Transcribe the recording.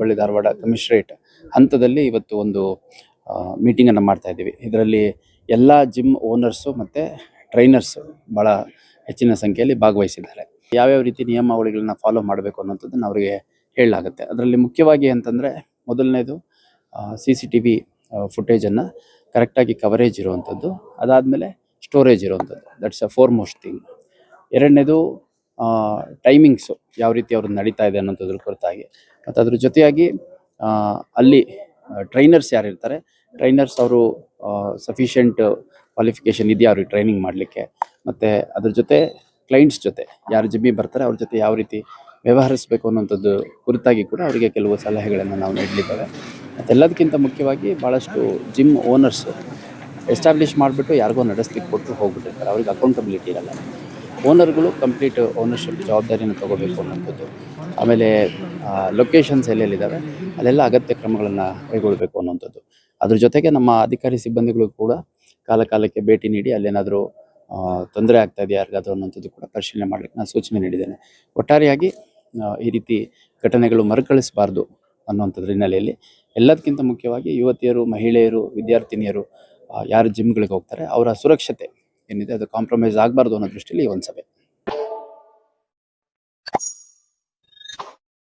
Hubballi Dharwad commissionerate ಹಂತದಲ್ಲಿ ಇವತ್ತು ಒಂದು ಮೀಟಿಂಗನ್ನು ಮಾಡ್ತಾ ಇದ್ದೀವಿ. ಇದರಲ್ಲಿ ಎಲ್ಲ ಜಿಮ್ ಓನರ್ಸು ಮತ್ತು ಟ್ರೈನರ್ಸು ಭಾಳ ಹೆಚ್ಚಿನ ಸಂಖ್ಯೆಯಲ್ಲಿ ಭಾಗವಹಿಸಿದ್ದಾರೆ. ಯಾವ್ಯಾವ ರೀತಿ ನಿಯಮಾವಳಿಗಳನ್ನ ಫಾಲೋ ಮಾಡಬೇಕು ಅನ್ನೋಂಥದ್ದನ್ನು ಅವರಿಗೆ ಹೇಳಲಾಗುತ್ತೆ. ಅದರಲ್ಲಿ ಮುಖ್ಯವಾಗಿ ಅಂತಂದರೆ ಮೊದಲನೇದು CCTV ಫುಟೇಜನ್ನು ಕರೆಕ್ಟಾಗಿ ಕವರೇಜ್ ಇರುವಂಥದ್ದು, ಅದಾದಮೇಲೆ ಸ್ಟೋರೇಜ್ ಇರುವಂಥದ್ದು, that's a four most thing. ಎರಡನೇದು ಟೈಮಿಂಗ್ಸು ಯಾವ ರೀತಿ ಅವ್ರದ್ದು ನಡೀತಾ ಇದೆ ಅನ್ನೋಂಥದ್ರ ಕುರಿತಾಗಿ, ಮತ್ತು ಅದ್ರ ಜೊತೆಯಾಗಿ ಅಲ್ಲಿ ಟ್ರೈನರ್ಸ್ ಯಾರಿರ್ತಾರೆ, ಟ್ರೈನರ್ಸ್ ಅವರು ಸಫಿಷಿಯೆಂಟ್ ಕ್ವಾಲಿಫಿಕೇಷನ್ ಇದೆಯಾ ಅವ್ರಿಗೆ ಟ್ರೈನಿಂಗ್ ಮಾಡಲಿಕ್ಕೆ, ಮತ್ತು ಅದ್ರ ಜೊತೆ ಕ್ಲೈಂಟ್ಸ್ ಜೊತೆ ಯಾರು ಜಿಮ್ಮಿಗೆ ಬರ್ತಾರೆ ಅವ್ರ ಜೊತೆ ಯಾವ ರೀತಿ ವ್ಯವಹರಿಸಬೇಕು ಅನ್ನೋಂಥದ್ದು ಕುರಿತಾಗಿ ಕೂಡ ಅವರಿಗೆ ಕೆಲವು ಸಲಹೆಗಳನ್ನು ನಾವು ನೀಡಲಿದ್ದೇವೆ. ಮತ್ತು ಎಲ್ಲದಕ್ಕಿಂತ ಮುಖ್ಯವಾಗಿ ಭಾಳಷ್ಟು ಜಿಮ್ ಓನರ್ಸು ಎಸ್ಟಾಬ್ಲಿಷ್ ಮಾಡಿಬಿಟ್ಟು ಯಾರಿಗೋ ನಡೆಸ್ಲಿಕ್ಕೆ ಕೊಟ್ಟು ಹೋಗ್ಬಿಟ್ಟಿರ್ತಾರೆ, ಅವ್ರಿಗೆ ಅಕೌಂಟಬಿಲಿಟಿ ಇರಲ್ಲ. ಓನರ್ಗಳು ಕಂಪ್ಲೀಟ್ ಓನರ್ಶಿಪ್ ಜವಾಬ್ದಾರಿಯನ್ನು ತೊಗೋಬೇಕು ಅನ್ನೋಂಥದ್ದು. ಆಮೇಲೆ ಲೊಕೇಶನ್ಸ್ ಎಲ್ಲೆಲ್ಲಿದ್ದಾವೆ ಅಲ್ಲೆಲ್ಲ ಅಗತ್ಯ ಕ್ರಮಗಳನ್ನು ಕೈಗೊಳ್ಳಬೇಕು ಅನ್ನೋಂಥದ್ದು. ಅದ್ರ ಜೊತೆಗೆ ನಮ್ಮ ಅಧಿಕಾರಿ ಸಿಬ್ಬಂದಿಗಳು ಕೂಡ ಕಾಲಕ್ಕೆ ಭೇಟಿ ನೀಡಿ ಅಲ್ಲೇನಾದರೂ ತೊಂದರೆ ಆಗ್ತಾ ಇದೆಯಾ ಯಾರಿಗಾದರೂ ಅನ್ನೋಂಥದ್ದು ಕೂಡ ಪರಿಶೀಲನೆ ಮಾಡಲಿಕ್ಕೆ ನಾನು ಸೂಚನೆ ನೀಡಿದ್ದೇನೆ. ಒಟ್ಟಾರೆಯಾಗಿ ಈ ರೀತಿ ಘಟನೆಗಳು ಮರುಕಳಿಸಬಾರ್ದು ಅನ್ನುವಂಥದ್ರ ಹಿನ್ನೆಲೆಯಲ್ಲಿ ಎಲ್ಲದಕ್ಕಿಂತ ಮುಖ್ಯವಾಗಿ ಯುವತಿಯರು, ಮಹಿಳೆಯರು, ವಿದ್ಯಾರ್ಥಿನಿಯರು ಯಾರು ಜಿಮ್ಗಳಿಗೆ ಹೋಗ್ತಾರೆ ಅವರ ಸುರಕ್ಷತೆ ಏನಿದೆ ಅದು ಕಾಂಪ್ರಮೈಸ್ ಆಗಬಾರ್ದು ಅನ್ನೋ ದೃಷ್ಟಿಯಲ್ಲಿ ಈ ಒಂದು ಸಭೆ.